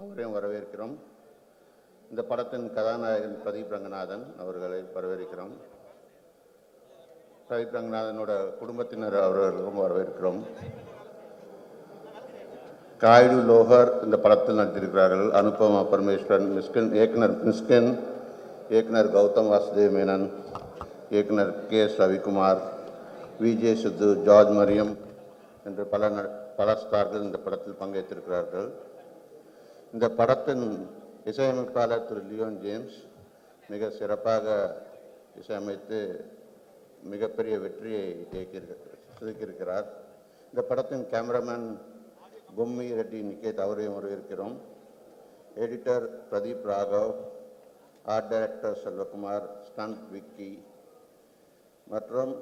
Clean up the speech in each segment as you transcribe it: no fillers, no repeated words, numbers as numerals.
அவரையும் வரவேற்கிறோம். இந்த படத்தின் கதாநாயகன் பிரதீப் ரங்கநாதன் அவர்களை வரவேற்கிறோம். பிரதீப் ரங்கநாதனோட குடும்பத்தினர் அவர்களுக்கும் வரவேற்கிறோம். காய்டு லோஹர் இந்த படத்தில் நடித்திருக்கிறார்கள். அனுபமா பரமேஸ்வரன், இயக்குனர் கௌதம் வாசுதேவ் மேனன், இயக்குனர் கே.எஸ். ரவிக்குமார், விஜே சித்து, ஜார்ஜ் மரியம் என்று பல ஸ்டார்கள் இந்த படத்தில் பங்கேற்றிருக்கிறார்கள். இந்த படத்தின் இசையமைப்பாளர் திரு லியோன் ஜேம்ஸ் மிக சிறப்பாக இசையமைத்து மிகப்பெரிய வெற்றியை செதுக்கியிருக்கிறார். இந்த படத்தின் கேமராமேன் பொம்மி ரெட்டி நிகேத் அவரையும் வரவேற்கிறோம். Editor Pradeep Raghav, art director Selvakumar, stunt Vicky மற்றும்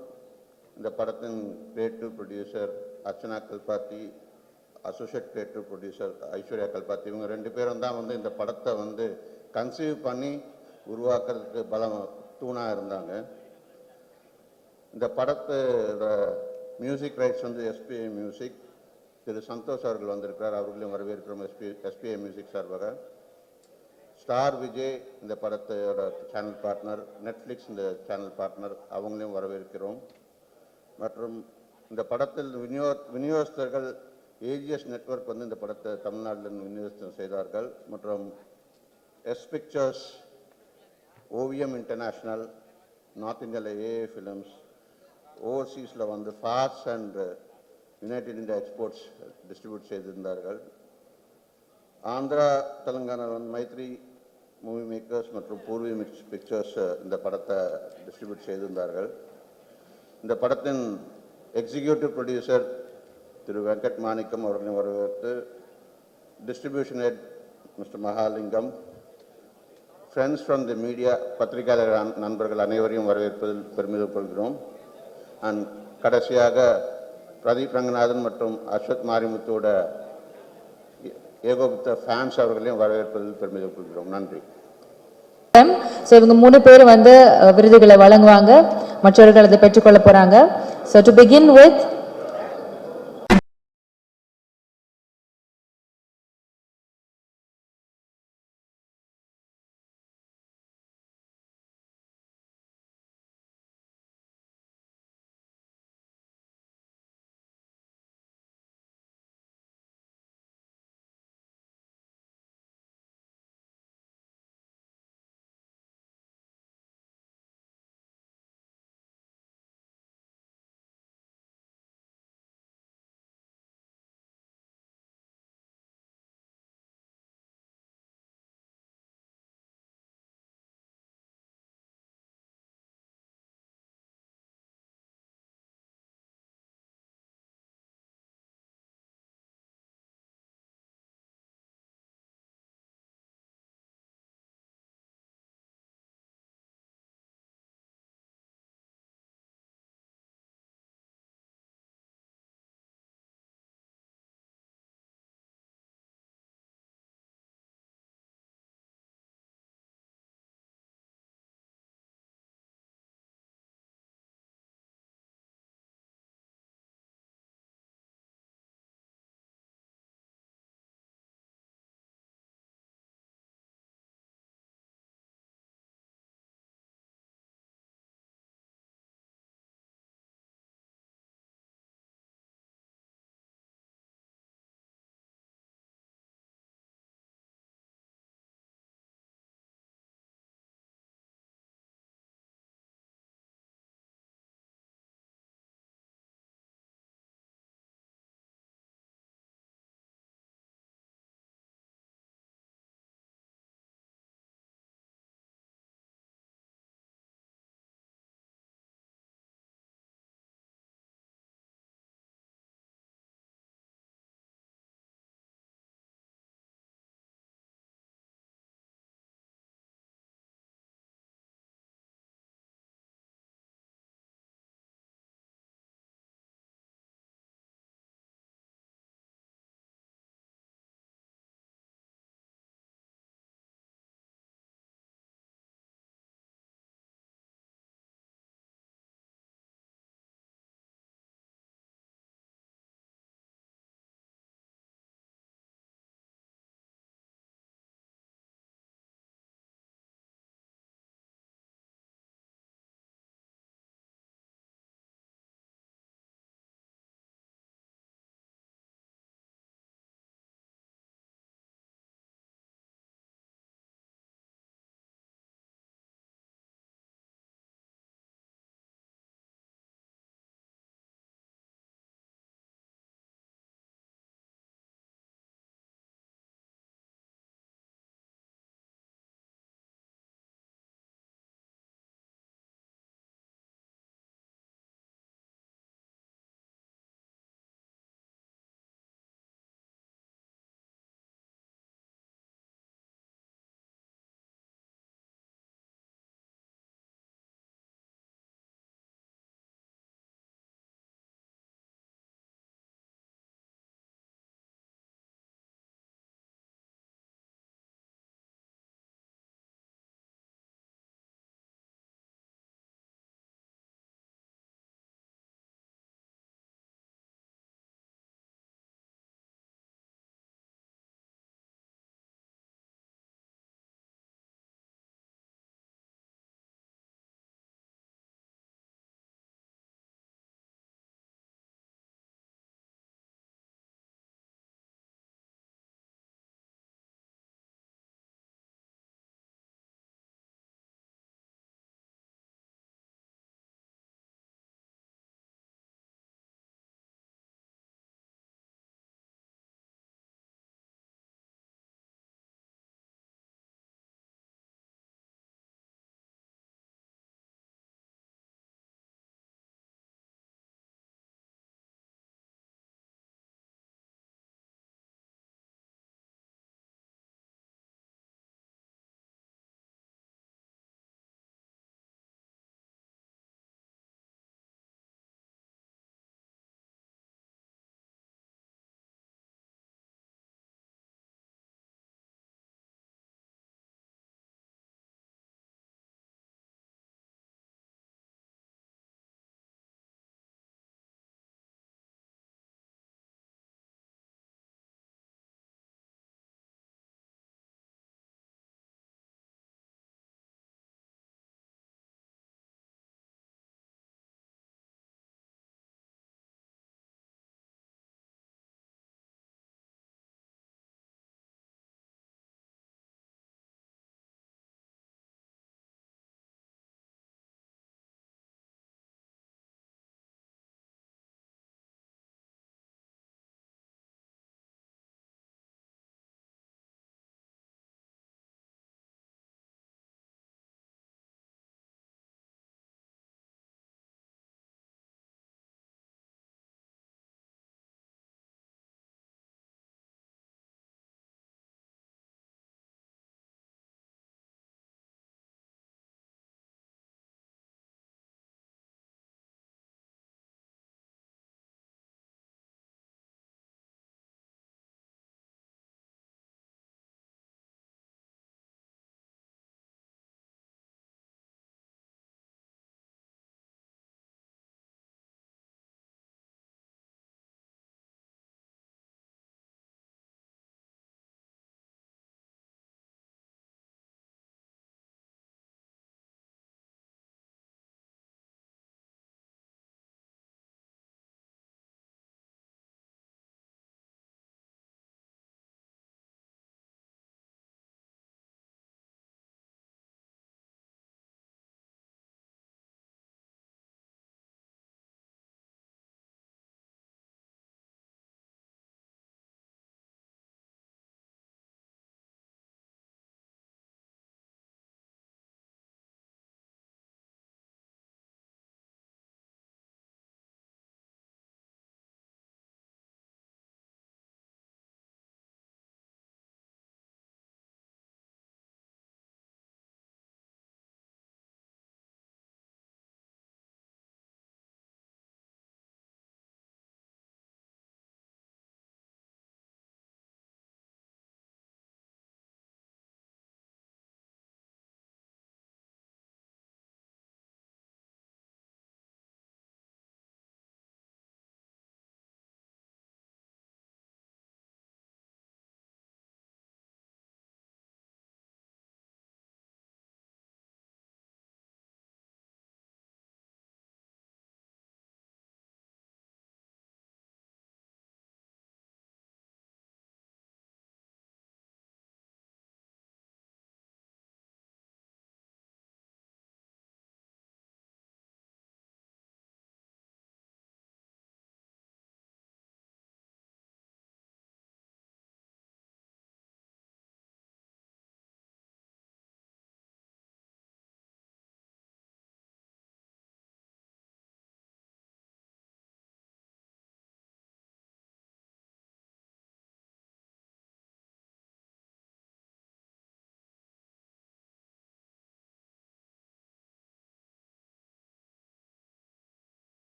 இந்த படத்தின் creative producer Archana Kalpathi, associate creative producer Aishwarya Kalpathi. இவங்க 2 பேரும் தான் இந்த படத்தை கன்சீவ் பண்ணி உருவாக்குறதுக்கு தூணாக இருந்தாங்க. இந்த படத்தோட மியூசிக் ரைட்ஸ் எஸ்பிஐ மியூசிக். திரு சந்தோஷ் அவர்கள் வந்திருக்கிறார். அவர்களையும் வரவேற்கிறோம் எஸ்பிஐ மியூசிக் சார்பாக. ஸ்டார் விஜய் இந்த படத்தோட சேனல் பார்ட்னர், நெட்ஃப்ளிக்ஸ் இந்த சேனல் பார்ட்னர், அவங்களையும் வரவேற்கிறோம். மற்றும் இந்த படத்தில் விநியோகஸ்தர்கள் ஏஜிஎஸ் நெட்வொர்க் இந்த படத்தை தமிழ்நாட்டில் விநியோகம் செய்தார்கள். மற்றும் S pictures, Oviyam international, north இந்தியாவில் ஏஏ ஃபிலிம்ஸ், ஓவர்சீஸில் fast and united India exports distribute செய்திருந்தார்கள். ஆந்திரா தெலுங்கானா மைத்ரி மூவி மேக்கர்ஸ் மற்றும் பூர்வி பிக்சர்ஸ் இந்த படத்தை டிஸ்ட்ரிபியூட் செய்திருந்தார்கள். இந்த படத்தின் எக்ஸிக்யூட்டிவ் ப்ரொடியூசர் திரு வெங்கட் மாணிக்கம் அவர்களையும் வரவேற்று, distribution head mister Mahalingam, friends from the media பத்திரிகையாளர் நண்பர்கள் அனைவரையும் வரவேற்பதில் பெருமிதம் கொள்கிறோம். அண்ட் கடைசியாக பிரதீப் ரங்கநாதன் மற்றும் அஸ்வத் மாரிமுத்தோட ஏகோபித்த ஃபேன்ஸ் அவர்களையும் வரவேற்பதில் பெருமிதம் கொள்கிறோம். நன்றி. இவங்க 3 பேர் விருதுகளை வழங்குவாங்க, மற்றவர்கள் அதை பெற்றுக்கொள்ள போறாங்க. So to begin with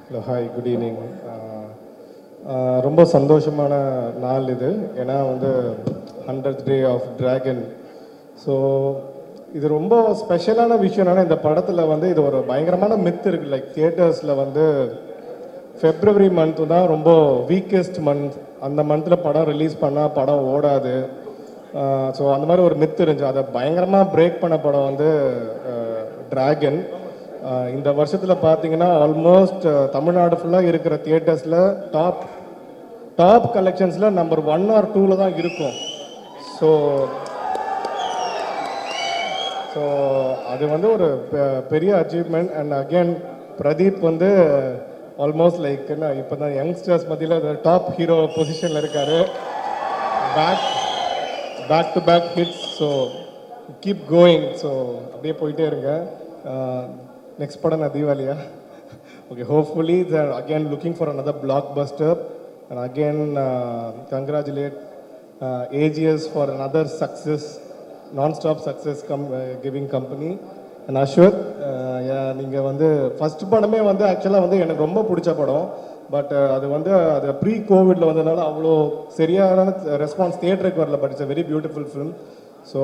hello hi good evening. ரொம்ப சந்தோஷமான நாள் இது. ஏன்னா வந்து 100th day of dragon. So இது ரொம்ப ஸ்பெஷலான விஷயம் என்னன்னா, இந்த படத்தில் வந்து இது ஒரு பயங்கரமான மித் இருக்குது. லைக் தியேட்டர்ஸில் வந்து ஃபெப்ரவரி மந்த்து தான் ரொம்ப வீக்கஸ்ட் மந்த். அந்த மந்தில் படம் ரிலீஸ் பண்ணால் படம் ஓடாது. ஸோ அந்த மாதிரி ஒரு மித் இருந்துச்சு. அதை பயங்கரமாக பிரேக் பண்ண படம் வந்து டிராகன். இந்த வருஷத்தில் பார்த்தீங்கன்னா ஆல்மோஸ்ட் தமிழ்நாடு ஃபுல்லாக இருக்கிற தியேட்டர்ஸில் டாப் கலெக்ஷன்ஸில் நம்பர் 1 or 2 தான் இருக்கும். ஸோ ஸோ அது வந்து ஒரு பெரிய அச்சீவ்மெண்ட். அண்ட் அகெயின் பிரதீப் வந்து ஆல்மோஸ்ட் லைக் என்ன இப்போ தான் யங்ஸ்டர்ஸ் மத்தியில் டாப் ஹீரோ பொசிஷனில் இருக்கார். Back to back hits. So keep going. So அப்படியே போயிட்டே இருங்க. நெக்ஸ்ட் படம் நான் தீபாவளியா? Okay, hopefully again looking for another blockbuster. And again congratulate AGS for another success, non-stop success giving company. And Ashwath, நீங்கள் வந்து ஃபஸ்ட் படமே வந்து ஆக்சுவலாக வந்து எனக்கு ரொம்ப பிடிச்ச படம். பட் அது வந்து அது ப்ரீ கோவிடில் வந்ததுனால அவ்வளோ சரியான ரெஸ்பான்ஸ் தியேட்டருக்கு வரல. But it's a very beautiful film. So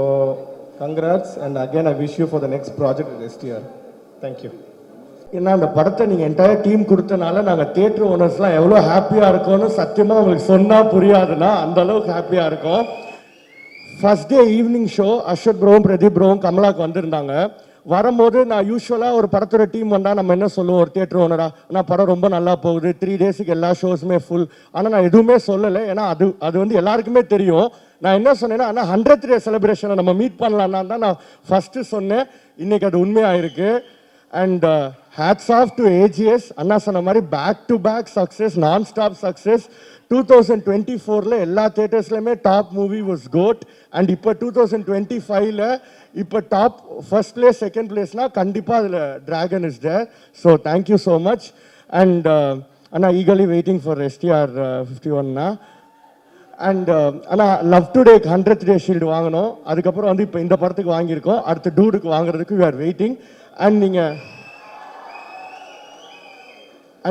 congrats. And again I wish you for the next project next year. Thank you. ஏன்னா அந்த படத்தை நீங்கள் என்டையர் டீம் கொடுத்தனால நாங்கள் தியேட்டர் ஓனர்ஸ்லாம் எவ்வளோ ஹாப்பியாக இருக்கோன்னு சத்தியமாக உங்களுக்கு சொன்னால் புரியாதுன்னா அந்த அளவுக்கு ஹாப்பியாக இருக்கும். First day evening show Ashwath ப்ரோவும் பிரதீப் ப்ரோவும் கமலாக்கு வந்திருந்தாங்க. வரும்போது நான் யூஸ்வலாக ஒரு படத்தோட டீம் வந்தால் நம்ம என்ன சொல்லுவோம், ஒரு தியேட்டர் ஓனரா, ஆனால் படம் ரொம்ப நல்லா போகுது, 3 டேஸுக்கு எல்லா ஷோஸுமே ஃபுல். ஆனால் நான் எதுவுமே சொல்லலை. ஏன்னா அது வந்து எல்லாருக்குமே தெரியும். நான் என்ன சொன்னேன்னா, ஆனால் 100th டே செலிப்ரேஷனை நம்ம மீட் பண்ணலான்னா தான் நான் ஃபஸ்ட்டு சொன்னேன். இன்னைக்கு அது உண்மையாயிருக்கு. And hats off to AGS. அண்ணா சொன்ன மாதிரி back to back success, non stop success. 2024 எல்லா தியேட்டர்ஸ்லையுமே top movie was GOAT. And இப்போ 2025 இப்போ டாப் ஃபர்ஸ்ட் பிளேஸ் செகண்ட் பிளேஸ்னா கண்டிப்பாக அதில் Dragon is there. So thank you so much. And அண்ணா ஈகலி வெயிட்டிங் ஃபார் STR 51ண்ணா. அண்ட் ஆனால் love to take 100th day shield வாங்கணும். அதுக்கப்புறம் வந்து இப்போ இந்த படத்துக்கு வாங்கியிருக்கோம். அடுத்து டூடுக்கு வாங்குறதுக்கு we are வெயிட்டிங். அண்ட்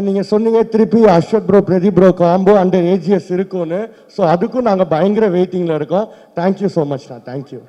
நீங்கள் சொன்னீங்க திருப்பி Ashwath bro Pradeep bro combo under AGS இருக்கும்னு. ஸோ அதுக்கும் நாங்கள் பயங்கர வெயிட்டிங்கில் இருக்கோம். தேங்க்யூ ஸோ மச்ண்ணா. Thank you.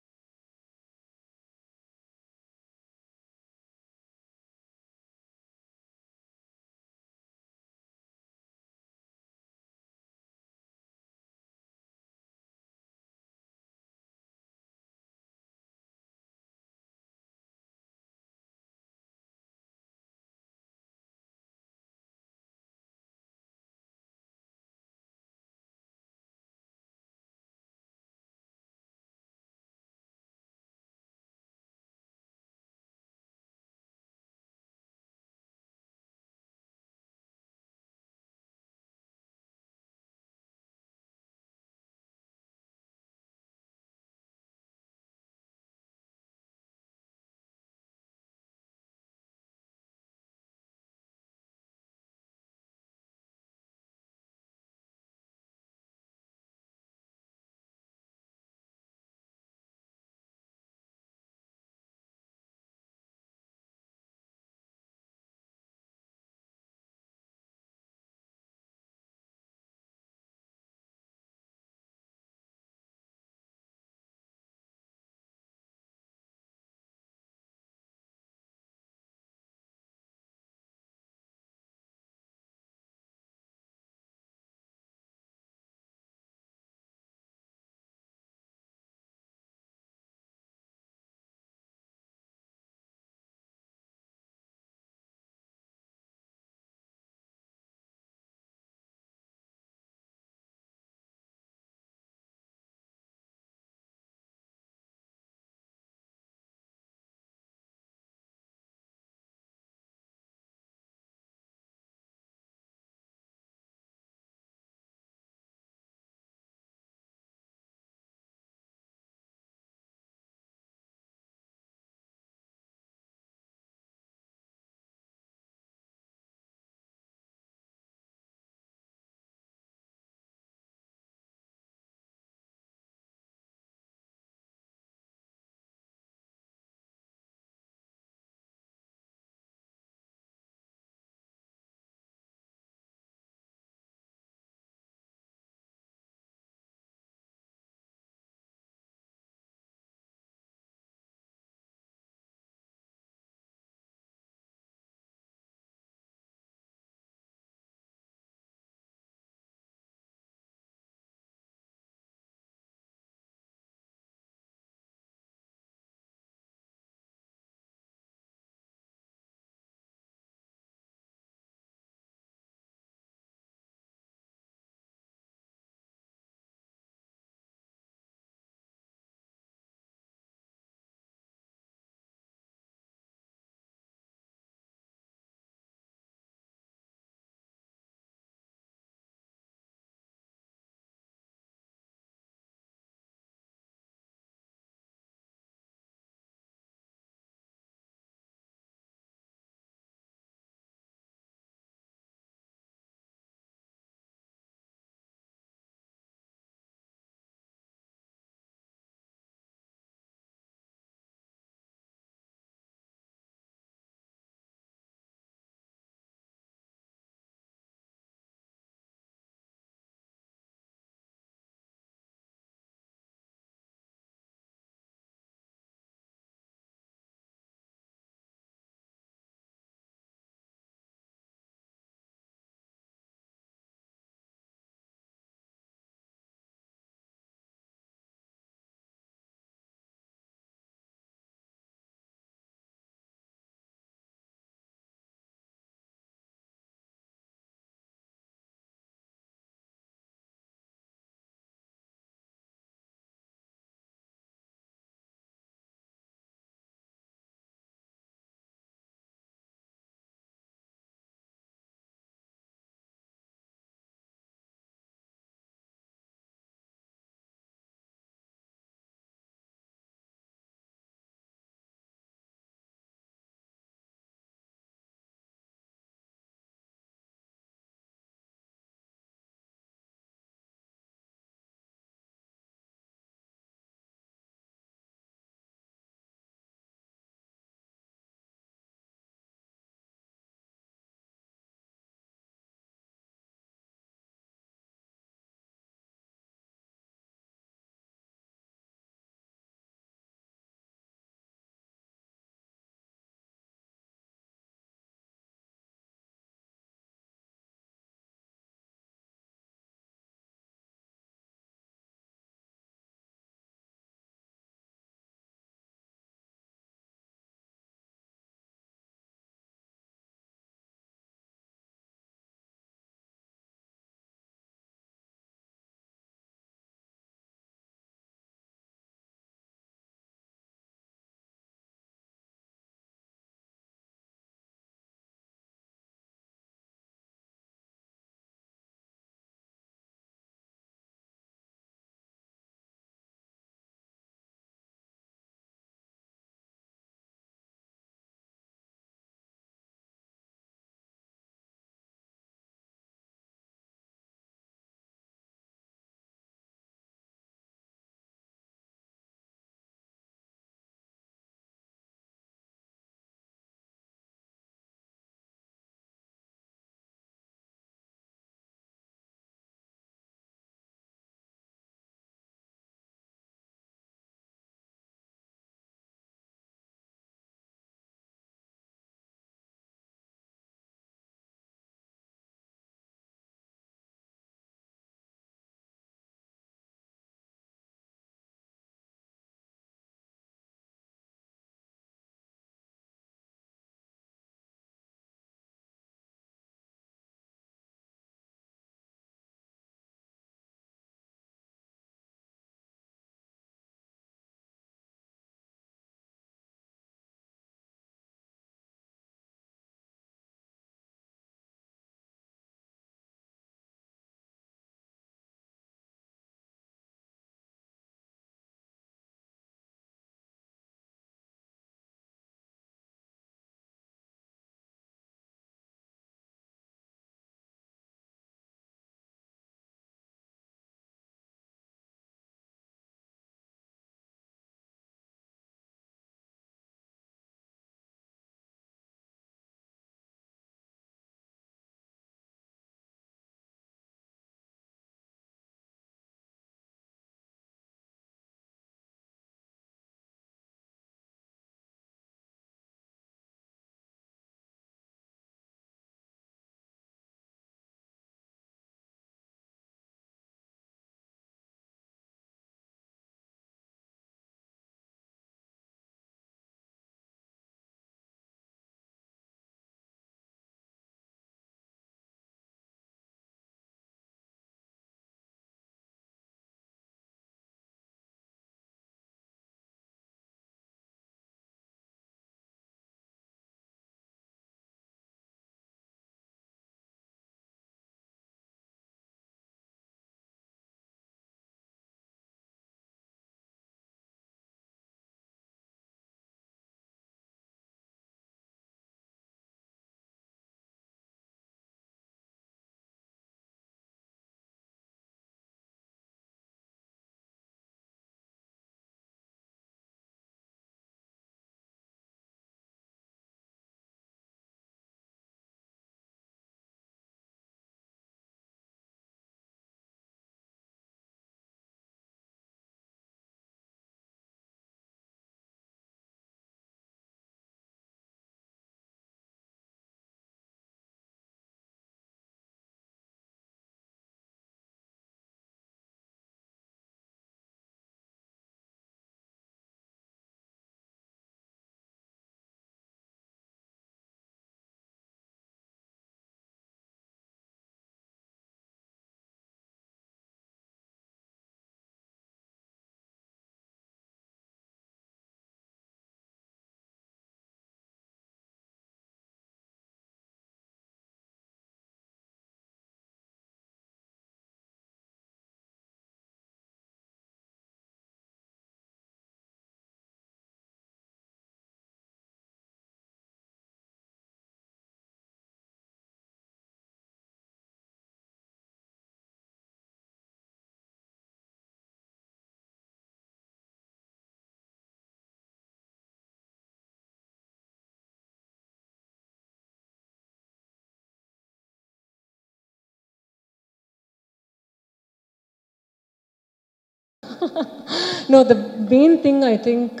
No, the main thing I think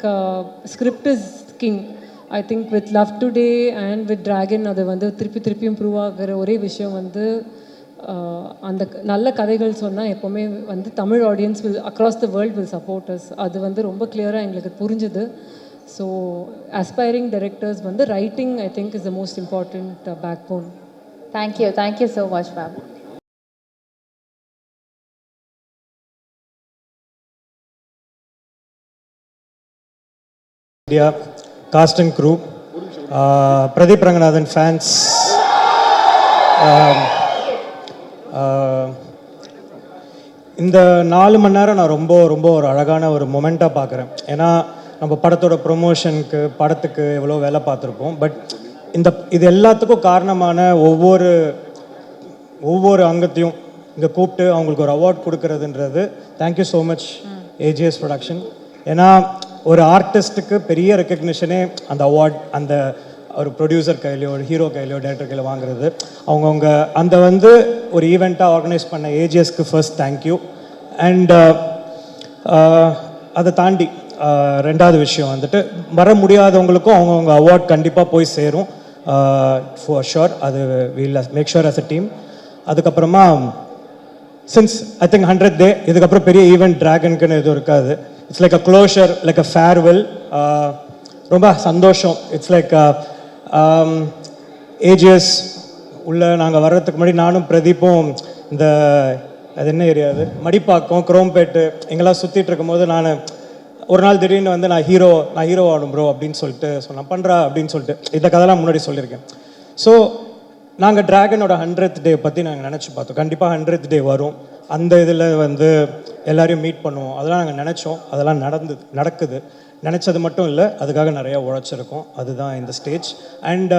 script is king. I think with Love Today and with Dragon அது வந்து திருப்பியும் ப்ரூவ் ஆகிற ஒரே விஷயம் வந்து அந்த நல்ல கதைகள் சொன்னால் எப்போவுமே வந்து Tamil audience will across the world will support us. அது வந்து ரொம்ப கிளியராக எங்களுக்கு புரிஞ்சுது. ஸோ அஸ்பைரிங் டைரக்டர்ஸ் வந்து writing I think is the most important backbone. Thank you so much, ma'am. India, cast and crew, Pradeep Ranganathan fans, இந்த 4 மணி நேரம் நான் ரொம்ப ரொம்ப ஒரு அழகான ஒரு மொமெண்ட்டாக பார்க்குறேன். ஏன்னா நம்ம படத்தோட ப்ரொமோஷனுக்கு படத்துக்கு எவ்வளோ வேலை பார்த்துருப்போம். பட் இது எல்லாத்துக்கும் காரணமான ஒவ்வொரு அங்கத்தையும் இங்கே கூப்பிட்டு அவங்களுக்கு ஒரு அவார்ட் கொடுக்கறதுன்றது thank you so much AGS production. ஏன்னா ஒரு ஆர்டிஸ்ட்டுக்கு பெரிய ரெக்கக்னிஷனே அந்த அவார்ட் அந்த ஒரு ப்ரொடியூசர் கையிலையோ ஒரு ஹீரோ கையிலையோ டேரக்டர் கையில வாங்குறது. அவங்கவுங்க அந்த வந்து ஒரு ஈவெண்ட்டாக ஆர்கனைஸ் பண்ண ஏஜிஎஸ்க்கு ஃபர்ஸ்ட் தேங்க்யூ. அண்ட் அதை தாண்டி ரெண்டாவது விஷயம் வந்துட்டு வர முடியாதவங்களுக்கும் அவங்கவுங்க அவார்ட் கண்டிப்பாக போய் சேரும் ஃபார் ஷுர். அது will make sure as a team. அதுக்கப்புறமா since I think 100th day இதுக்கப்புறம் பெரிய ஈவெண்ட் ட்ராகனுக்குன்னு எதுவும் இருக்காது. It's like a closure, like a farewell. ரொம்ப சந்தோஷம். இட்ஸ் லைக் ஏஜிஎஸ் உள்ள நாங்கள் வர்றதுக்கு முன்னாடி நானும் பிரதீப்பும் இந்த அது என்ன ஏரியா அது மடிப்பாக்கம் குரோம்பேட்டு எங்கெல்லாம் சுற்றிட்டு இருக்கும்போது நான் ஒரு நாள் திடீர்னு வந்து நான் ஹீரோ ஆடும் ப்ரோ அப்படின்னு சொல்லிட்டு சொன்னேன் பண்ணுறா அப்படின்னு சொல்லிட்டு இந்த கதைலாம் முன்னாடி சொல்லியிருக்கேன். ஸோ நாங்கள் ட்ராகனோட 100th day பற்றி நாங்கள் நினச்சி பார்த்தோம். கண்டிப்பாக 100th day வரும், அந்த இதில் வந்து எல்லாரையும் மீட் பண்ணுவோம். அதெல்லாம் நாங்கள் நினச்சோம், அதெல்லாம் நடக்குது. நினச்சது மட்டும் இல்லை, அதுக்காக நிறையா உழைச்சிருக்கோம். அதுதான் இந்த ஸ்டேஜ். அண்ட்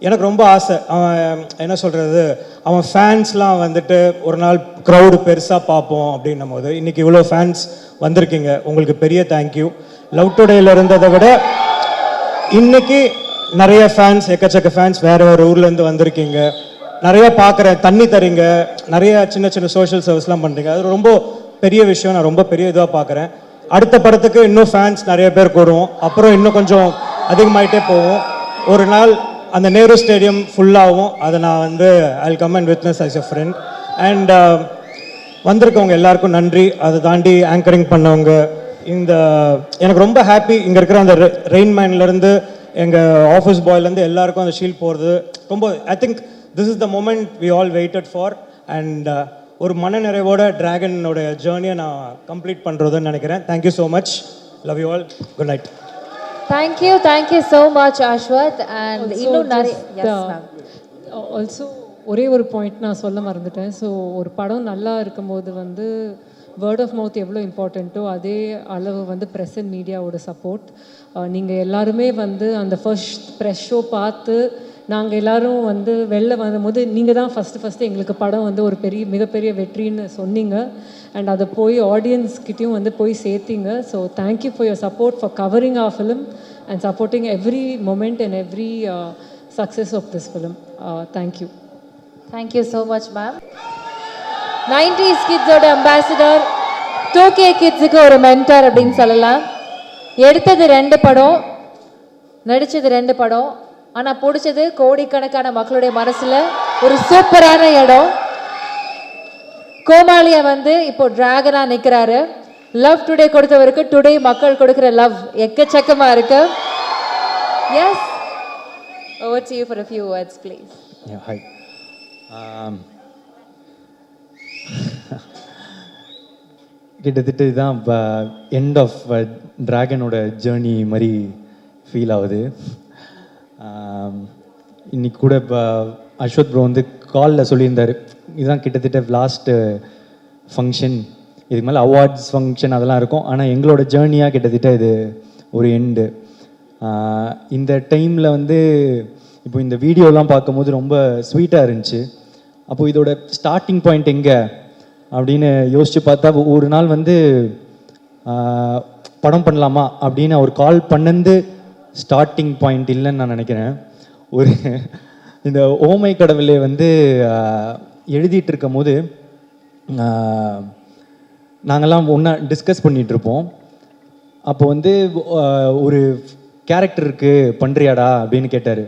எனக்கு ரொம்ப ஆசை, அவன் என்ன சொல்கிறது, அவன் ஃபேன்ஸ்லாம் வந்துட்டு ஒரு நாள் க்ரௌடு பெருசாக பார்ப்போம் அப்படின்னும் போது இன்றைக்கி இவ்வளோ ஃபேன்ஸ் வந்திருக்கீங்க, உங்களுக்கு பெரிய தேங்க்யூ. லவ் டுடேயில் இருந்ததை விட இன்னைக்கு நிறைய ஃபேன்ஸ், எக்கச்சக்க ஃபேன்ஸ் வேறு ஊர்லேருந்து வந்திருக்கீங்க. நிறைய பார்க்குறேன், தண்ணி தரீங்க, நிறைய சின்ன சின்ன சோஷியல் சர்வீஸ்லாம் பண்ணுறீங்க. அது ரொம்ப பெரிய விஷயம், நான் ரொம்ப பெரிய இதாக பார்க்குறேன். அடுத்த படத்துக்கு இன்னும் ஃபேன்ஸ் நிறைய பேர் கூடுவோம், அப்புறம் இன்னும் கொஞ்சம் அதிகமாகிட்டே போவோம். ஒரு நாள் அந்த நேரு ஸ்டேடியம் ஃபுல்லாகவும் அதை நான் வந்து I come and witness as a friend. And வந்திருக்கவங்க எல்லாருக்கும் நன்றி. அதை தாண்டி ஆங்கரிங் பண்ணவங்க, இந்த எனக்கு ரொம்ப ஹாப்பி. இங்கே இருக்கிற அந்த ரெயின்மேன்லேருந்து எங்கள் ஆஃபீஸ் பாய்லேருந்து எல்லாருக்கும் அந்த ஷீல்ட் போகிறது ரொம்ப, I think this is the moment we all waited for. And ஒரு மன நிறைவோட ட்ராகனோட ஜேர்னியை நான் கம்ப்ளீட் பண்ணுறதுன்னு நினைக்கிறேன். Thank you so much, love you all, good night. Thank you so much Ashwath. And இன்னும் நிறைய ஆல்சோ ஒரே ஒரு பாயிண்ட் நான் சொல்ல மறந்துட்டேன். ஸோ ஒரு படம் நல்லா இருக்கும்போது வந்து வேர்ட் ஆஃப் மவுத் எவ்வளோ இம்பார்ட்டண்ட்டோ அதே அளவு வந்து ப்ரெஸ் அண்ட் மீடியாவோட சப்போர்ட். நீங்கள் எல்லாருமே வந்து அந்த ஃபர்ஸ்ட் ப்ரெஸ் ஷோ பார்த்து நாங்கள் எல்லோரும் வந்து வெளில வரும்போது நீங்கள் தான் ஃபஸ்ட்டு எங்களுக்கு படம் வந்து ஒரு மிகப்பெரிய வெற்றின்னு சொன்னீங்க. அண்ட் அதை போய் ஆடியன்ஸ்கிட்டையும் வந்து போய் சேர்த்திங்க. So thank you for your support, for covering our film and supporting every moment and every success of this film. Thank you. Thank you so much ma'am. 90s கிட்ஸோட அம்பாசிடர், 2K கிட்ஸுக்கு ஒரு மென்டர் அப்படின்னு சொல்லலாம். எடுத்தது 2 படம், நடித்தது 2 படம், ஆனால் பிடிச்சது கோடிக்கணக்கான மக்களுடைய மனசில் ஒரு சூப்பரான இடம். கோமாளியா வந்து இப்போ டிராகனா நிற்கிறாரு. லவ் டுடே கொடுத்தவருக்கு டுடே மக்கள் கொடுக்குற லவ் எக்கச்சக்கமாக இருக்கு. Yes, over to you for a few words please. Yeah, hi. கிட்டத்தட்ட இதுதான் எண்ட் ஆஃப் ட்ராகனோட ஜேர்னி மாதிரி ஃபீல் ஆகுது. இன்னைக்கு கூட இப்போ அஸ்வத் ப்ரோ வந்து காலில் சொல்லியிருந்தார், இதுதான் கிட்டத்தட்ட லாஸ்ட்டு ஃபங்க்ஷன், இதுக்கு மேலே அவார்ட்ஸ் ஃபங்க்ஷன் அதெல்லாம் இருக்கும், ஆனால் எங்களோட ஜேர்னியாக கிட்டத்தட்ட இது ஒரு எண்டு. இந்த டைமில் வந்து இப்போ இந்த வீடியோலாம் பார்க்கும்போது ரொம்ப ஸ்வீட்டாக இருந்துச்சு. அப்போது இதோட ஸ்டார்டிங் பாயிண்ட் எங்கே அப்படின்னு யோசித்து பார்த்தா, ஒரு நாள் வந்து படம் பண்ணலாமா அப்படின்னு அவர் கால் பண்ணது ஸ்டார்டிங் பாயிண்ட் இல்லைன்னு நான் நினைக்கிறேன். ஒரு இந்த ஓமை கடவுளே வந்து எழுதிட்டு இருக்கும் போது நாங்கள்லாம் ஒன்றா டிஸ்கஸ் பண்ணிகிட்ருப்போம். அப்போ வந்து ஒரு கேரக்டருக்கு பண்ணுறியாடா அப்படின்னு கேட்டார்.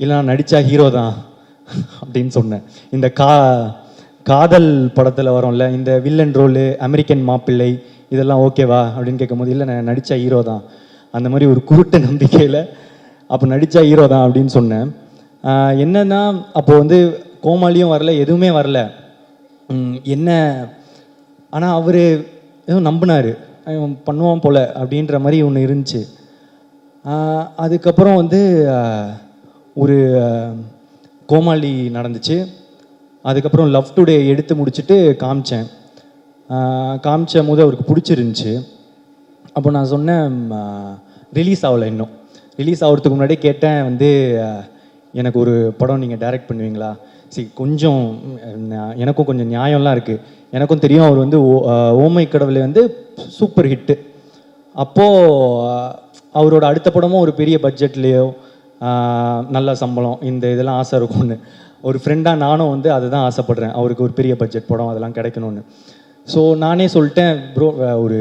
இல்லை நான் நடித்தா ஹீரோ தான் அப்படின்னு சொன்னேன். இந்த காதல் படத்தில் வரும்ல இந்த வில்லன் ரோலு, அமெரிக்கன் மாப்பிள்ளை, இதெல்லாம் ஓகேவா அப்படின்னு கேட்கும்போது, இல்லை நான் நடித்தா ஹீரோ தான், அந்த மாதிரி ஒரு குருட்டு நம்பிக்கையில் அப்போ நடித்தா ஹீரோ தான் அப்படின்னு சொன்னேன். என்னன்னா அப்போது வந்து கோமாளியும் வரல, எதுவுமே வரல. என்ன ஆனால் அவர் எதுவும் நம்பினார், பண்ணுவான் போல் அப்படின்ற மாதிரி ஒன்று இருந்துச்சு. அதுக்கப்புறம் வந்து ஒரு கோமாளி நடந்துச்சு. அதுக்கப்புறம் லவ் டுடே எடுத்து முடிச்சுட்டு காமிச்ச போது அவருக்கு பிடிச்சிருந்துச்சி. அப்போ நான் சொன்னேன், ரிலீஸ் ஆகலை, இன்னும் ரிலீஸ் ஆகிறதுக்கு முன்னாடியே கேட்டேன் வந்து, எனக்கு ஒரு படம் நீங்கள் டைரக்ட் பண்ணுவீங்களா? சரி, கொஞ்சம் எனக்கும் கொஞ்சம் நியாயம்லாம் இருக்குது. எனக்கும் தெரியும் அவர் வந்து ஓமை கடவுளை வந்து சூப்பர் ஹிட்டு. அப்போது அவரோட அடுத்த படமும் ஒரு பெரிய பட்ஜெட்லேயோ நல்ல சம்பளம், இந்த இதெல்லாம் ஆசை இருக்கும்னு. ஒரு ஃப்ரெண்டாக நானும் வந்து அதை தான் ஆசைப்பட்றேன், அவருக்கு ஒரு பெரிய பட்ஜெட் படம் அதெல்லாம் கிடைக்கணும்னு. ஸோ நானே சொல்லிட்டேன், ப்ரோ ஒரு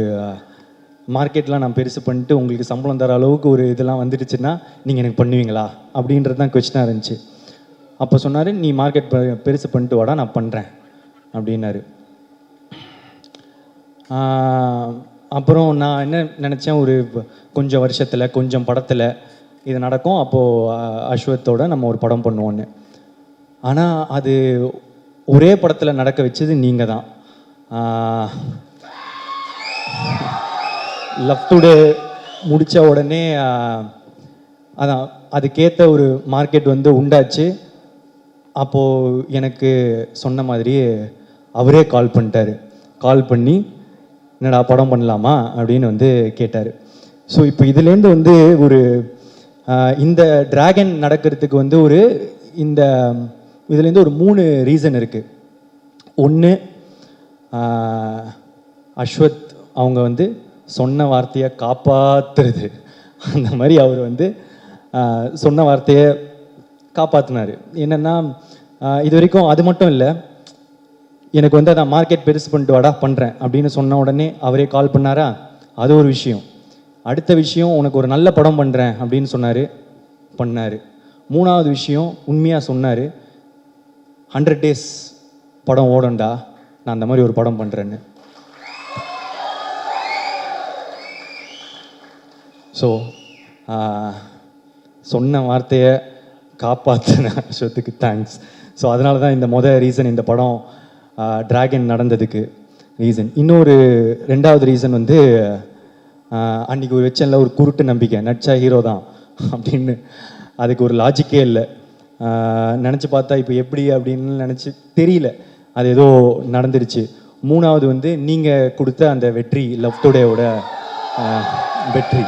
மார்க்கெட்லாம் நான் பெருசு பண்ணிட்டு உங்களுக்கு சம்பளம் தர அளவுக்கு ஒரு இதெல்லாம் வந்துடுச்சுன்னா நீங்கள் எனக்கு பண்ணுவீங்களா அப்படின்றது தான் கொஸ்டினாக இருந்துச்சு. அப்போ சொன்னார், நீ மார்க்கெட் பெருசு பண்ணிட்டு வாடா, நான் பண்ணுறேன் அப்படின்னாரு. அப்புறம் நான் என்ன நினச்சேன், ஒரு கொஞ்சம் வருஷத்தில் கொஞ்சம் படத்தில் இது நடக்கும், அப்போது அஸ்வத்தோட நம்ம ஒரு படம் பண்ணுவோன்னு. ஆனால் அது ஒரே படத்தில் நடக்க வச்சது நீங்கள் தான். லவ் டுடே முடித்த உடனே அதான் அதுக்கேற்ற ஒரு மார்க்கெட் வந்து உண்டாச்சு. அப்போது எனக்கு சொன்ன மாதிரி அவரே கால் பண்ணிட்டார். கால் பண்ணி என்னடா படம் பண்ணலாமா அப்படின்னு வந்து கேட்டார். ஸோ இப்போ இதுலேருந்து வந்து ஒரு இந்த டிராகன் நடக்கிறதுக்கு வந்து ஒரு இதுலேருந்து ஒரு 3 ரீசன் இருக்குது. ஒன்று, அஸ்வத் அவங்க வந்து சொன்ன வார்த்தையை காப்பாற்றுறது. அந்த மாதிரி அவர் வந்து சொன்ன வார்த்தையை காப்பாற்றினார். என்னென்னா இது வரைக்கும் அது மட்டும் இல்லை, எனக்கு வந்து அதான் மார்க்கெட் பெருசு பண்ணிட்டு வாடா பண்ணுறேன் அப்படின்னு சொன்ன உடனே அவரே கால் பண்ணாரா, அது ஒரு விஷயம். அடுத்த விஷயம், உனக்கு ஒரு நல்ல படம் பண்ணுறேன் அப்படின்னு சொன்னார், பண்ணார். 3வது விஷயம், உண்மையாக சொன்னார், 100 days படம் ஓடண்டா, நான் அந்த மாதிரி ஒரு படம் பண்ணுறேன்னு. ஸோ சொன்ன வார்த்தையை காப்பாற்றின அஸ்வத்துக்கு தேங்க்ஸ். ஸோ அதனால தான் இந்த ரீசன், இந்த படம் டிராகன் நடந்ததுக்கு ரீசன். இன்னொரு 2வது ரீசன் வந்து, அன்றைக்கி ஒரு வச்சனில் ஒரு குருட்டு நம்பிக்கை, நடிச்சா ஹீரோ தான் அப்படின்னு. அதுக்கு ஒரு லாஜிக்கே இல்லை. நினச்சி பார்த்தா இப்போ எப்படி அப்படின்னு நினச்சி தெரியல, அது ஏதோ நடந்துருச்சு. 3வது வந்து நீங்கள் கொடுத்த அந்த வெற்றி, லவ் டுடேவோட வெற்றி,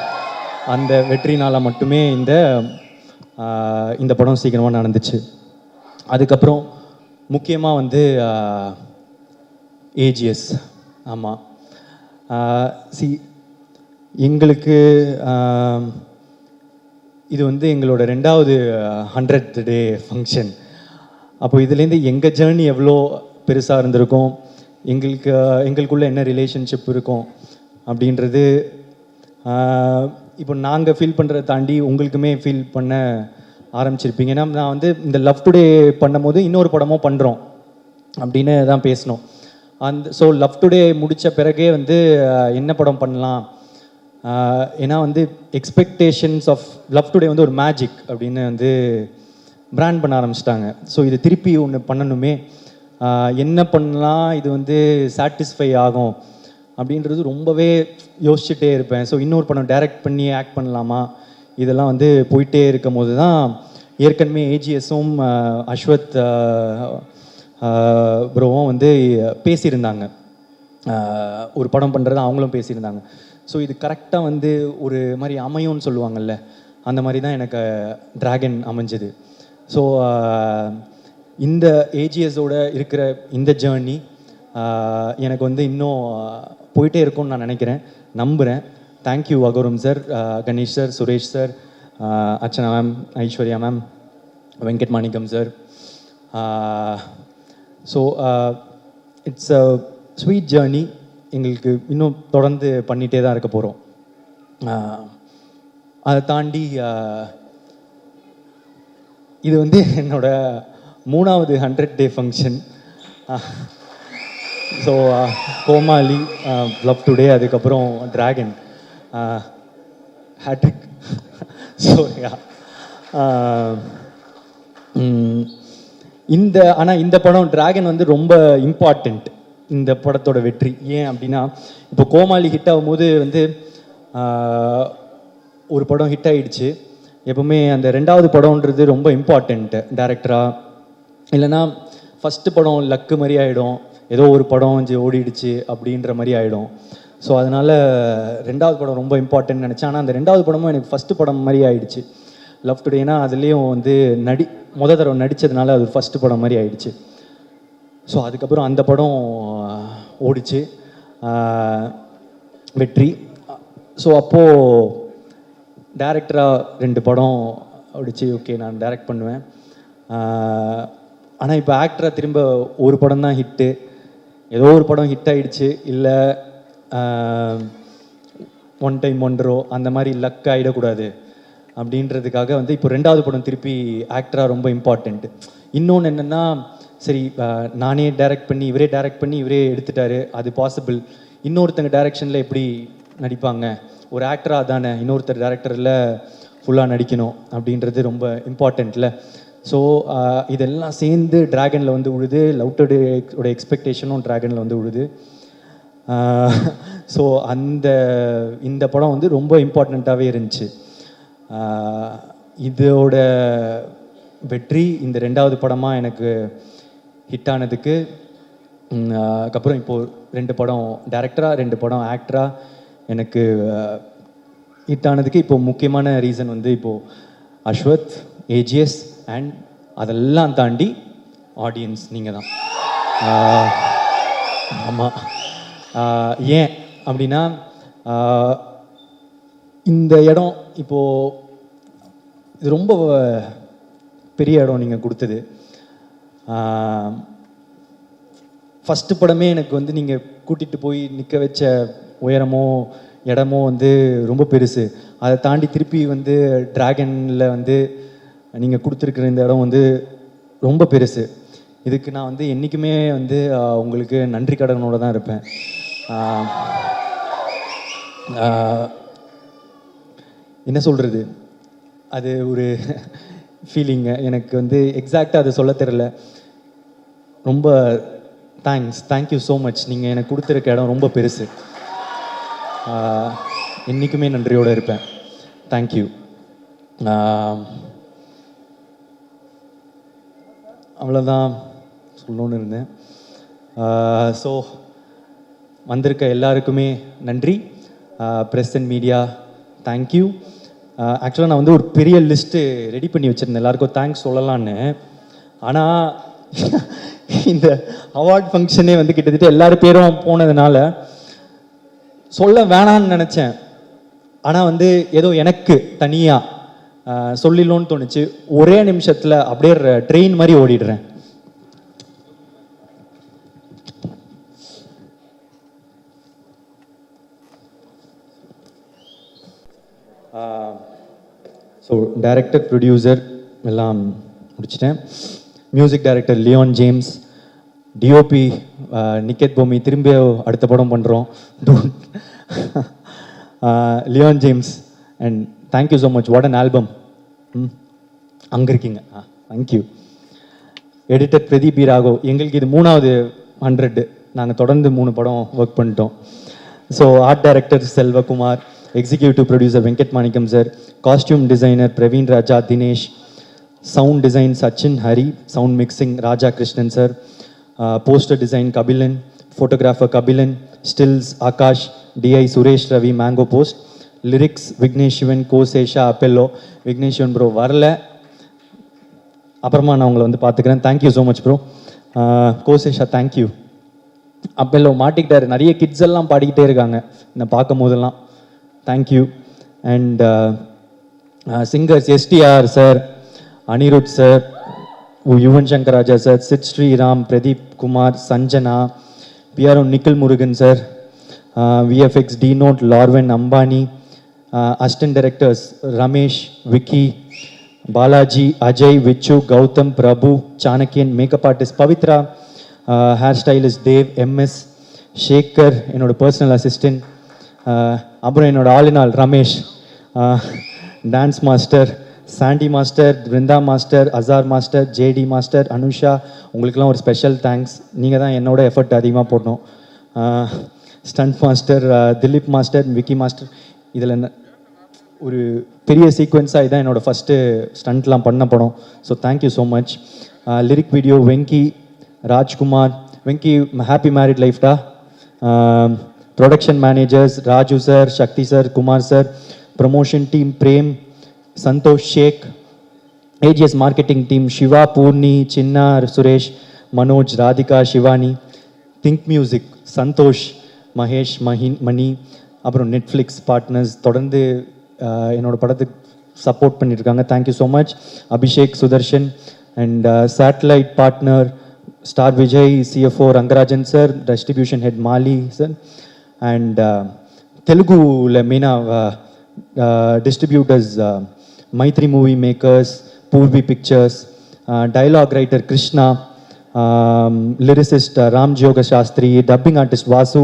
அந்த வெற்றினால் மட்டுமே இந்த படம் சீக்கிரமாக நடந்துச்சு. அதுக்கப்புறம் முக்கியமாக வந்து ஏஜிஎஸ். ஆமாம், எங்களுக்கு இது வந்து எங்களோட 2வது 100th டே ஃபங்க்ஷன். அப்போ இதுலேருந்து எங்கள் ஜேர்னி எவ்வளோ பெருசாக இருந்திருக்கும், எங்களுக்குள்ளே என்ன ரிலேஷன்ஷிப் இருக்கும் அப்படின்றது இப்போ நாங்கள் ஃபீல் பண்ணுறதை தாண்டி உங்களுக்குமே ஃபீல் பண்ண ஆரம்பிச்சிருப்பீங்க. ஏன்னா நான் வந்து இந்த லவ் டுடே பண்ணும்போது இன்னொரு படமும் பண்ணுறோம் அப்படின்னு தான் பேசினோம். ஸோ லவ் டுடே முடித்த பிறகே வந்து என்ன படம் பண்ணலாம், ஏன்னா வந்து எக்ஸ்பெக்டேஷன்ஸ் ஆஃப் லவ் டுடே வந்து ஒரு மேஜிக் அப்படின்னு வந்து பிராண்ட் பண்ண ஆரம்பிச்சிட்டாங்க. ஸோ இது திருப்பி ஒன்று பண்ணணுமே, என்ன பண்ணலாம், இது வந்து சாட்டிஸ்ஃபை ஆகும் அப்படின்றது ரொம்பவே யோசிச்சுட்டே இருப்பேன். ஸோ இன்னொரு படம் டைரக்ட் பண்ணி ஆக்ட் பண்ணலாமா, இதெல்லாம் வந்து போயிட்டே இருக்கும் போது தான் ஏற்கனவே ஏஜிஎஸும் அஸ்வத் ப்ரோவும் வந்து பேசியிருந்தாங்க, ஒரு படம் பண்ணுறது அவங்களும் பேசியிருந்தாங்க. ஸோ இது கரெக்டாக வந்து ஒரு மாதிரி அமையும்னு சொல்லுவாங்கள்ல, அந்த மாதிரி தான் எனக்கு டிராகன் அமைஞ்சது. ஸோ இந்த ஏஜிஎஸோட இருக்கிற இந்த ஜேர்னி எனக்கு வந்து இன்னும் போயிட்டே இருக்கும்னு நான் நினைக்கிறேன், நம்புகிறேன். Thank you Aghoram sir, Ganesh sir, Suresh sir, Archana ma'am, Aishwarya ma'am, Venkat Manickam sir. So it's a sweet journey. எங்களுக்கு இன்னும் தொடர்ந்து பண்ணிகிட்டே தான் இருக்க போகிறோம். அதை தாண்டி இது வந்து என்னோட 3வது 100-day ஃபங்க்ஷன். ஸோ கோமாளி, லவ் டுடே, அதுக்கப்புறம் டிராகன், ஹேட்ரிக். ஸோ இந்த படம் டிராகன் வந்து ரொம்ப இம்பார்ட்டண்ட் இந்த படத்தோட வெற்றி. ஏன் அப்படின்னா, இப்போ கோமாளி ஹிட் ஆகும்போது வந்து ஒரு படம் ஹிட் ஆகிடுச்சு. எப்பவுமே அந்த 2வது படம்ன்றது ரொம்ப இம்பார்ட்டண்ட்டு டேரக்டராக. இல்லைன்னா ஃபஸ்ட்டு படம் லக்கு மாதிரி ஆகிடும், ஏதோ ஒரு படம் ஓடிடுச்சு அப்படின்ற மாதிரி ஆகிடும். ஸோ அதனால் 2வது படம் ரொம்ப இம்பார்ட்டன்ட் நினச்சேன். ஆனால் அந்த 2வது படமும் எனக்கு ஃபஸ்ட்டு படம் மாதிரி ஆகிடுச்சு. லவ் டுடேனா அதுலேயும் வந்து முத தடவை நடித்ததுனால அது ஃபஸ்ட்டு படம் மாதிரி ஆகிடுச்சு. ஸோ அதுக்கப்புறம் அந்த படம் ஓடிச்சு, வெற்றி. ஸோ அப்போது டேரக்டராக 2 படம் ஓடிச்சு. ஓகே, நான் டைரக்ட் பண்ணுவேன். ஆனால் இப்போ ஆக்டராக திரும்ப ஒரு படம் தான் ஹிட்டு. ஏதோ ஒரு படம் ஹிட் ஆகிடுச்சு, இல்லை ஒன் டைம் ஒன்றோ அந்த மாதிரி லக் ஆகிடக்கூடாது அப்படின்றதுக்காக வந்து இப்போ 2வது படம் திருப்பி ஆக்டராக ரொம்ப இம்பார்ட்டண்ட்டு. இன்னொன்று என்னென்னா, சரி நானே டைரக்ட் பண்ணி இவரே டைரக்ட் பண்ணி இவரே எடுத்துட்டாரு, அது பாசிபிள். இன்னொருத்தங்க டைரக்ஷனில் எப்படி நடிப்பாங்க? ஒரு ஆக்டராக தானே இன்னொருத்தர் டைரக்டரில் ஃபுல்லாக நடிக்கணும் அப்படின்றது ரொம்ப இம்பார்ட்டண்ட்டில். ஸோ இதெல்லாம் சேர்ந்து டிராகனில் வந்து உழுது. லவ் டுடேயோட எக்ஸ்பெக்டேஷனும் டிராகனில் வந்து உழுது. ஸோ இந்த படம் வந்து ரொம்ப இம்பார்ட்டண்ட்டாகவே இருந்துச்சு. இதோட வெற்றி இந்த 2வது படமாக எனக்கு ஹிட் ஆனதுக்கு, அதுக்கப்புறம் இப்போது 2 படம் டைரக்டராக 2 படம் ஆக்டராக எனக்கு ஹிட் ஆனதுக்கு இப்போ முக்கியமான ரீசன் வந்து இப்போது அஸ்வத், ஏஜிஎஸ் அண்ட் அதெல்லாம் தாண்டி ஆடியன்ஸ் நீங்கள் தான். ஆமாம். ஏன் அப்படின்னா, இந்த இடம் இப்போது இது ரொம்ப பெரிய இடம் நீங்கள் கொடுத்தது. ஃபஸ்ட்டு படமே எனக்கு வந்து நீங்கள் கூட்டிகிட்டு போய் நிற்க வச்ச உயரமோ இடமோ வந்து ரொம்ப பெருசு. அதை தாண்டி திருப்பி வந்து டிராகனில் வந்து நீங்கள் கொடுத்துருக்குற இந்த இடம் வந்து ரொம்ப பெருசு. இதுக்கு நான் வந்து என்றைக்குமே வந்து உங்களுக்கு நன்றி கடனோடு தான் இருப்பேன். என்ன சொல்கிறது, அது ஒரு ஃபீலிங்கு. எனக்கு வந்து எக்ஸாக்டாக அதை சொல்ல தெரியல. ரொம்ப தேங்க்யூ ஸோ மச். நீங்கள் எனக்கு கொடுத்துருக்க இடம் ரொம்ப பெருசு. என்றைக்குமே நன்றியோடு இருப்பேன். தேங்க்யூ. அவ்வளோதான் சொல்லணுன்னு இருந்தேன். ஸோ வந்திருக்க எல்லாருக்குமே நன்றி. Press and media thank you. ஆக்சுவலாக நான் வந்து ஒரு பெரிய லிஸ்ட்டு ரெடி பண்ணி வச்சுருந்தேன் எல்லாருக்கும் தேங்க்ஸ் சொல்லலான்னு. ஆனால் இந்த அவார்ட் ஃபங்க்ஷனே வந்து கிட்டத்தட்ட எல்லாரும் பேரும் போனதுனால சொல்ல வேணான்னு நினச்சேன். ஆனால் வந்து ஏதோ எனக்கு தனியாக சொல்லிடணும்னு தோணுச்சு. ஒரே நிமிஷத்தில் அப்படியே ட்ரெயின் மாதிரி ஓடிடுறேன். ஸோ டைரக்டர், ப்ரொடியூசர் எல்லாம் முடிச்சிட்டேன். Music director Leon James, DOP Niketh Bommi, திரும்ப அடுத்த படம் பண்ணுறோம். Leon James and thank you so much. What an album. அங்கே இருக்கீங்க. Thank you. Editor Pradeep P Raghav. எங்களுக்கு இது 3வது 100. நாங்கள் தொடர்ந்து 3 படம் ஒர்க் பண்ணிட்டோம். So art director Selvakumar, executive producer Venkat Manickam sir, costume designer Praveen Raja Dinesh, sound design Sachin Hari, sound mixing Raja Krishnan sir, poster design Kabilan, photographer Kabilan, stills Akash, DI Suresh Ravi, mango post, lyrics Vignesh Shivan, Kosesha, அப்பெல்லோ. விக்னேஷ் சிவன் ப்ரோ வரல, அப்புறமா நான் உங்களை வந்து பார்த்துக்கிறேன். Thank you so much bro. Kosesha thank you. அப்பெல்லோ மாட்டிக்கிட்டாரு. நிறைய கிட்ஸ் எல்லாம் பாடிக்கிட்டே இருக்காங்க என்னை பார்க்கும் போதெல்லாம். Thank you. And singers STR sir, Anirudh sir, Yuvan Shankar Raja sir, Sid Sriram, Pradeep Kumar, Sanjana, PRO Nikhil Murugan sir, VFX D-Note, Lorwen Ambani, assistant directors Ramesh, Vicky, Balaji, Ajay, Vichu, Gautam, Prabhu, Chanakyan, makeup artist Pavitra, hairstylist Dev, MS, Shekhar, என்னோட personal assistant, அப்புறம் என்னோட all in all Ramesh, dance master Sandy master, Brinda master, Azhar master, JD master, Anusha, உங்களுக்கெல்லாம் ஒரு special thanks. நீங்கள் தான் என்னோட effort அதிகமாக போடணும். Stunt master Dilip master, Vicky master, இதில் ஒரு பெரிய சீக்வென்ஸாக இதான் என்னோடய ஃபஸ்ட்டு ஸ்டண்ட்லாம் பண்ண படம். So thank you so much. Lyric video Venky, Rajkumar. Venky happy married லைஃப்டா. Production managers Raju sir, Shakti sir, Kumar sir. Promotion team Prem, Santhosh Sheikh. AGS marketing team Siva, Poorni, Chinna, Suresh, Manoj, Radhika, Sivani. Think Music Santhosh, Mahesh, Mani. அப்புறம் நெட்ஃப்ளிக்ஸ் பார்ட்னர்ஸ் தொடர்ந்து என்னோட படத்துக்கு சப்போர்ட் பண்ணியிருக்காங்க. Thank you so much. Abhishek, Sudarshan. And satellite partner Star Vijay, CFO Rangarajan sir, distribution head Mali sir. And தெலுங்குல மெயினாக distributors Mythri movie makers, Poorvi pictures, dialogue writer Krishna, lyricist Ram Joga Sastry, dubbing artist Vasu,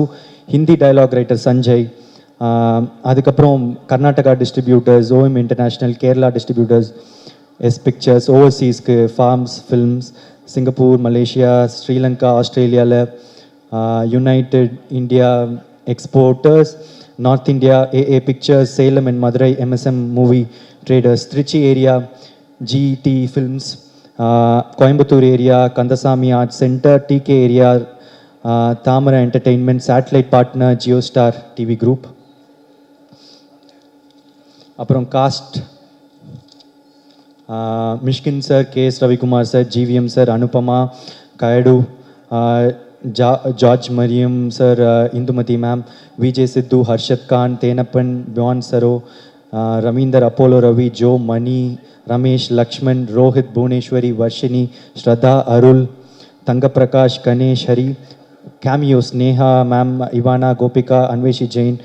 Hindi dialogue writer Sanjay. அதுக்கப்புறம் Karnataka distributors OM international, Kerala distributors S pictures, ஓவர்சீஸ்க்கு Phars films, Singapore, Malaysia, Sri Lanka, ஆஸ்திரேலியாவில், united India exporters, north India AA pictures, Salem and Madurai MSM movie traders, Trichy area GT films, Coimbatore area Kandasamy art centre, TK area Thamarai entertainment, satellite partner Jio star TV group. அப்புறம் cast Mysskin sir, KS Ravikumar sir, GVM sir, Anupama, Kayadu, George Mariyam sir, Indumathi ma'am, Vijay Siddhu, Harshath Khan, Thenappan, பியான் சரோ, Ravindar, Apollo Ravi, Jo, Mani, Ramesh, Lakshman, Rohit, Bhuvaneswari, Varshini, Shraddha, Arul, Thangaprakash, Ganesh, Hari. Cameos Neha ma'am, Ivana, Gopika, Anveshi Jain,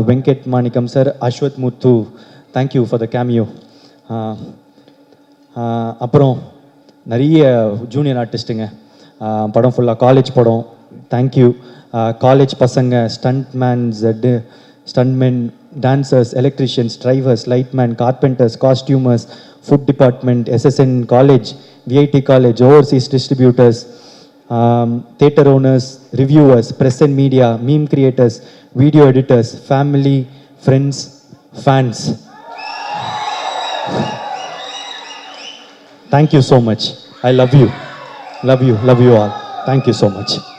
Venkat Manickam sir, Ashwath Muthu. Thank you for the cameo. அப்புறம் நிறைய junior ஆர்டிஸ்ட்டுங்க. படம் ஃபுல்லாக college படம். Thank you. College பசங்க, stuntmen, dancers, electricians, drivers, lightmen, carpenters, costumers, food department, SSN college, VIT college, overseas distributors, theatre owners, reviewers, press and media, meme creators, video editors, family, friends, fans. Thank you so much. I love you. Love you all. Thank you so much.